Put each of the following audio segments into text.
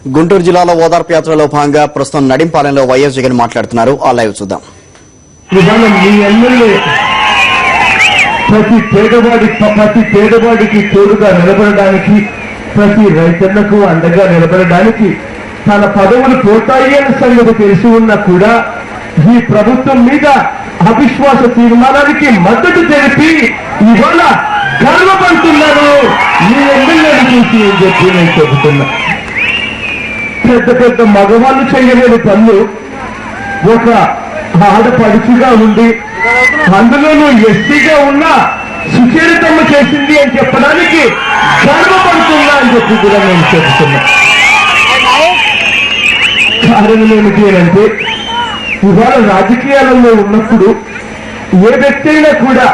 గుంటూరు జిల్లాలో ఓదార్పు యాత్రలో భాగంగా ప్రస్తుతం నడింపాలెంలో వైఎస్ జగన్ మాట్లాడుతున్నారు. ఆ లైవ్ చూద్దాం. ప్రతి పేదవాడికి తోడుగా నిలబడడానికి, ప్రతి రైతన్నకు అండగా నిలబడడానికి తన పదవులు పోతాయి అన్న సంగతి తెలిసి ఉన్నా కూడా ఈ ప్రభుత్వం మీద అవిశ్వాస తీర్మానానికి మద్దతు తెలిపి ఇవాళ గర్వపడుతున్నాను ఈ ఎమ్మెల్యేని చూసి అని చెప్పి నేను చెబుతున్నా. పెద్ద పెద్ద మగవాళ్ళు చేయలేని పనులు ఒక ఆడపడుచుగా ఉండి అందులోనూ ఎస్సీగా ఉన్న సుచరితమ్మ చేసింది అని చెప్పడానికి గర్వపడుతున్నా అని చెప్పి కూడా నేను చెబుతున్నా. కారణం ఏమిటి అంటే ఇవాళ రాజకీయాలలో ఉన్నప్పుడు ఏ వ్యక్తి అయినా కూడా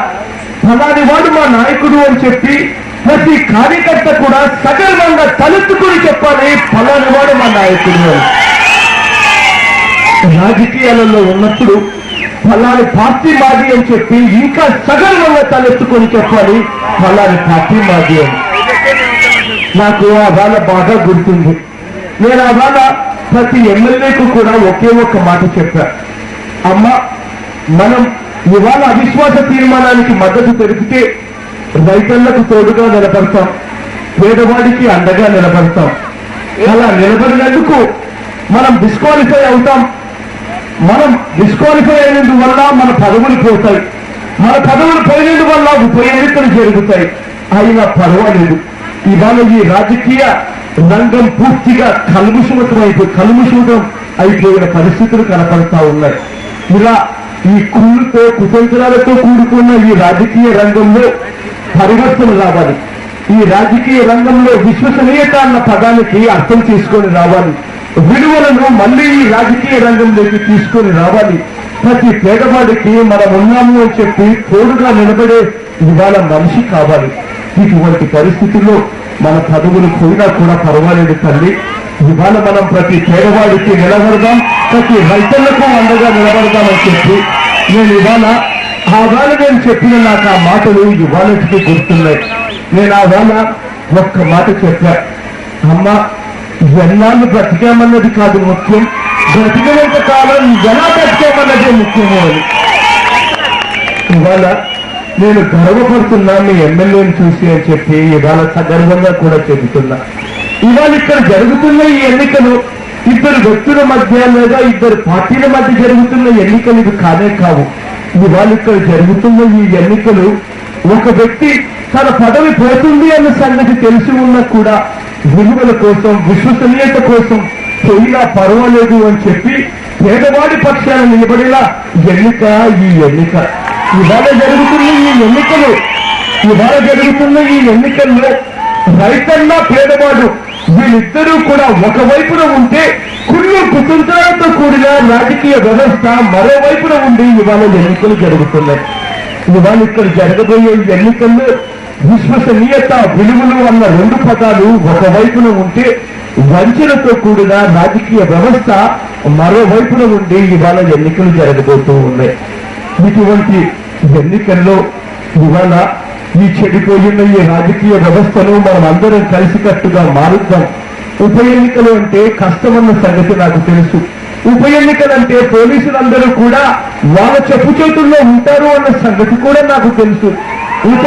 ఫలాని వాడు మా నాయకుడు అని చెప్పి ప్రతి కార్యకర్త కూడా సగర్వంగా తలెత్తుకుని చెప్పాలి ఫలాని వాడు మా నాయకుడు అని. రాజకీయాలలో ఉన్నప్పుడు ఫలాని పార్టీ మాది అని చెప్పి ఇంకా సగర్వంగా తలెత్తుకొని చెప్పాలి ఫలాని పార్టీ మాది అని. నాకు ఆ వాళ్ళ బాగా గుర్తుంది. నేను ఆ వాళ్ళ ప్రతి ఎమ్మెల్యేకు కూడా ఒకే ఒక్క మాట చెప్పా. అమ్మ, మనం ఇవాళ అవిశ్వాస తీర్మానానికి మద్దతు తెలిపితే రైతులకు తోడుగా నిలబడతాం, పేదవాడికి అండగా నిలబడతాం. అలా నిలబడినందుకు మనం డిస్క్వాలిఫై అవుతాం. మనం డిస్క్వాలిఫై అయినందువల్ల మన పదవులు పోతాయి. మన పదవులు పోయినందువల్ల ఉప ఎన్నికలు జరుగుతాయి. అయినా పర్వాలేదు. ఇవాళ ఈ రాజకీయ రంగం పూర్తిగా కలుముషితం అయిపోయిన పరిస్థితులు కనపడతా ఉన్నాయి. ఇలా ఈ కుళ్ళుతో కుతంత్రాలతో కూడుకున్న ఈ రాజకీయ రంగంలో పరివర్తన రావాలి. ఈ రాజకీయ రంగంలో విశ్వసనీయత అన్న పదానికి అర్థం చేసుకొని రావాలి. విలువలను మళ్లీ ఈ రాజకీయ రంగంలోకి తీసుకొని రావాలి. ప్రతి పేదవాడికి మనం ఉన్నాము అని చెప్పి తోడుగా నిలబడే ఇవాళ మనిషి కావాలి. ఇటువంటి పరిస్థితుల్లో మన పదవులు పోయినా కూడా పర్వాలేదు తల్లి. ఇవాళ మనం ప్రతి పేదవాడికి నిలబడదాం, ప్రతి రైతులకు అండగా నిలబడదామని చెప్పి నేను ఇవాళ నేను చెప్పిన నాకు ఆ మాటలు ఇవాళకి గుర్తున్నాయి. నేను ఆ వేళ ఒక్క మాట చెప్పా. అమ్మ, ఎన్నాళ్ళు బ్రతికామన్నది కాదు ముఖ్యం, బ్రతికినంత కాలం ఎలా బ్రతికామన్నదే ముఖ్యము అని. ఇవాళ నేను గర్వపడుతున్నా మీ ఎమ్మెల్యేని చూసి అని చెప్పి ఇవాళ సగర్వంగా కూడా చెబుతున్నా. ఇవాళ ఇక్కడ జరుగుతున్న ఈ ఎన్నికలు ఇద్దరు వ్యక్తుల మధ్య లేదా ఇద్దరు పార్టీల మధ్య జరుగుతున్న ఎన్నికలు ఇవి కానే కావు. ఇవాళ ఇక్కడ జరుగుతున్న ఈ ఎన్నికలు ఒక వ్యక్తి తన పదవి పోతుంది అన్న సంగతి తెలిసి ఉన్నా కూడా విలువల కోసం, విశ్వసనీయత కోసం పోయినా పర్వాలేదు అని చెప్పి పేదవాడి పక్షాన నిలబడేలా ఎన్నిక ఈ ఎన్నిక. ఇవాళ జరుగుతున్న ఈ ఎన్నికల్లో రైతన్న, పేదవాడు వీళ్ళిద్దరూ కూడా ఒకవైపున ఉంటే కుళ్ళు కుతంత్రాలతో కూడిన రాజకీయ వ్యవస్థ మరోవైపున ఉండి ఇవాళ ఎన్నికలు జరుగుతున్నాయి. ఇవాళ ఇక్కడ జరగబోయే ఎన్నికల్లో విశ్వసనీయత, విలువలు అన్న రెండు పదాలు ఒకవైపున ఉంటే వంచనతో కూడిన రాజకీయ వ్యవస్థ మరోవైపున ఉండి ఇవాళ ఎన్నికలు జరగబోతూ ఉన్నాయి. ఇటువంటి ఎన్నికల్లో ఇవాళ ఈ చెడిపోయిన ఈ రాజకీయ వ్యవస్థను మనం అందరం కలిసికట్టుగా మారుద్దాం. ఉప ఎన్నికలు అంటే కష్టమన్న సంగతి నాకు తెలుసు. ఉప ఎన్నికలంటే పోలీసులందరూ కూడా వాళ్ళ చెప్పు చేతుల్లో ఉంటారు అన్న సంగతి కూడా నాకు తెలుసు. ఉప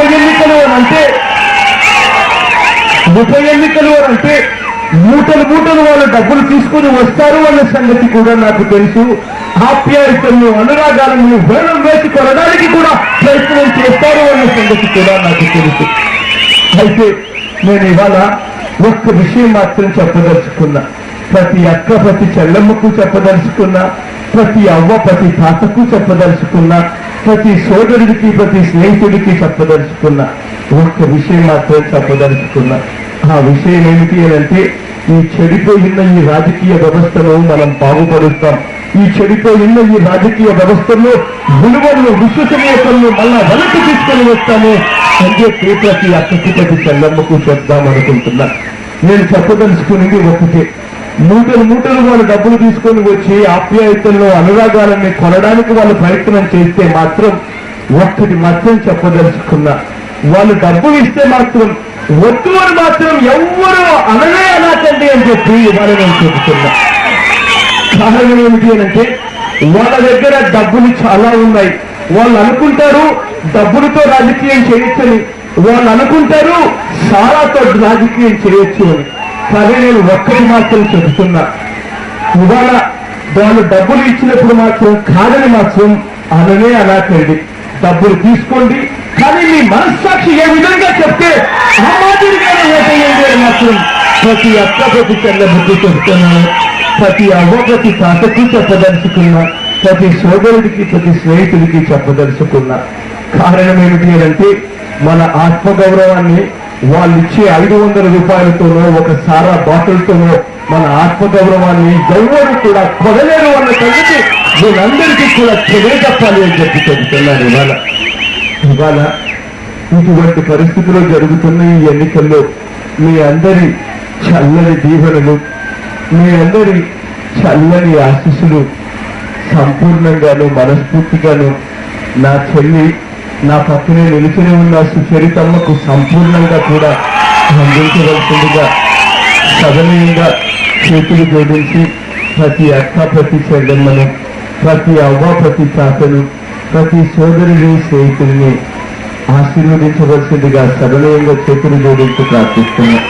ఎన్నికలు అంటే మూటలు వాళ్ళ డబ్బులు తీసుకుని వస్తారు అన్న సంగతి కూడా నాకు తెలుసు. ఆప్యాయతలను, అనురాగాలను వేలం వేసి కొనడానికి కూడా ప్రయత్నం చేస్తారు అన్న సంగతి కూడా నాకు తెలుసు. అయితే నేను ఇవాళ ఒక్క విషయం మాత్రం చెప్పదలుచుకున్నా. ప్రతి అక్క ప్రతి చెల్లెమ్మకు చెప్పదలుచుకున్నా, ప్రతి అవ్వ ప్రతి తాతకు చెప్పదలుచుకున్నా, ప్రతి సోదరుడికి ప్రతి స్నేహితుడికి చెప్పదలుచుకున్నా ఒక్క విషయం మాత్రం చెప్పదలుచుకున్నా. ఆ విషయం ఏమిటి అంటే ఈ చెడిపోయిన ఈ రాజకీయ వ్యవస్థను మనం బాగుపరుస్తాం. ఈ చెడిపోయిన ఈ రాజకీయ వ్యవస్థల్లో విలువలను, విశ్వసనీయతలను మళ్ళా వెనక్కి తీసుకొని వస్తాము అని చెప్పి ప్రతి అక్కకి ప్రతి చెల్లమ్మకు చెప్దామనుకుంటున్నా. నేను చెప్పదలుచుకునేది ఒకటే. మూటలు వాళ్ళు డబ్బులు తీసుకొని వచ్చి ఆప్యాయతల్లో, అనురాగాలని కొనడానికి వాళ్ళు ప్రయత్నం చేస్తే మాత్రం ఒక్కటి మాత్రం చెప్పదలుచుకున్నా. వాళ్ళు డబ్బులు ఇస్తే మాత్రం వద్దు అని మాత్రం ఎవ్వరూ అనలే అనకండి అని చెప్పి చెప్పి ఇవాళ నేను చెబుతున్నా. కారణం ఏమిటి అంటే వాళ్ళ దగ్గర డబ్బులు చాలా ఉన్నాయి. వాళ్ళు అనుకుంటారు డబ్బులతో రాజకీయం చేయొచ్చని, వాళ్ళు అనుకుంటారు సారాతో రాజకీయం చేయొచ్చు అని. కానీ నేను ఒక్కటి మాత్రం చెబుతున్నా, ఇవాళ వాళ్ళు డబ్బులు ఇచ్చినప్పుడు మాత్రం కాదని మాత్రం అననే అనాకండి. డబ్బులు తీసుకోండి, కానీ మీ మనస్సాక్షి ఏ విధంగా చెప్తే ఆ మాదిరిగానే ఓటేయండి అని మాత్రం ప్రతి అక్క ప్రతి చెల్లెమ్మకి చెప్తున్నాను, ప్రతి అవ్వ ప్రతి తాతకు చెప్పదలుచుకున్నా, ప్రతి సోదరుడికి ప్రతి స్నేహితుడికి చెప్పదలుచుకున్నా. కారణం ఏమిటి అంటే మన ఆత్మగౌరవాన్ని వాళ్ళు ఇచ్చే 500 రూపాయలతోనో ఒక సారా బాటిల్తోనో మన ఆత్మగౌరవాన్ని ఎవరు కూడా కొనలేరు అన్న సంగతి వీళ్ళందరికీ కూడా తెలియజెప్పాలి అని చెప్పి చెబుతున్నారు. ఇవాళ ఇటువంటి పరిస్థితుల్లో జరుగుతున్న ఈ ఎన్నికల్లో మీ అందరి చల్లని దీవెనలు, మీ అందరి చల్లని ఆశీస్సులు సంపూర్ణంగాను మనస్ఫూర్తిగాను నా చెల్లి నా పక్కనే నిలిచిన ఉన్న సుచరితమ్మకు సంపూర్ణంగా కూడా అందించవలసిందిగా సదనీయంగా చేతులు జోడించి ప్రతి అక్క ప్రతి చెల్లెమ్మను, ప్రతి అవ్వ ప్రతి తాతను, ప్రతి సోదరుని స్నేహితుడిని ఆశీర్వదించవలసిందిగా సదనీయంగా చేతులు జోడించి ప్రార్థిస్తున్నాను.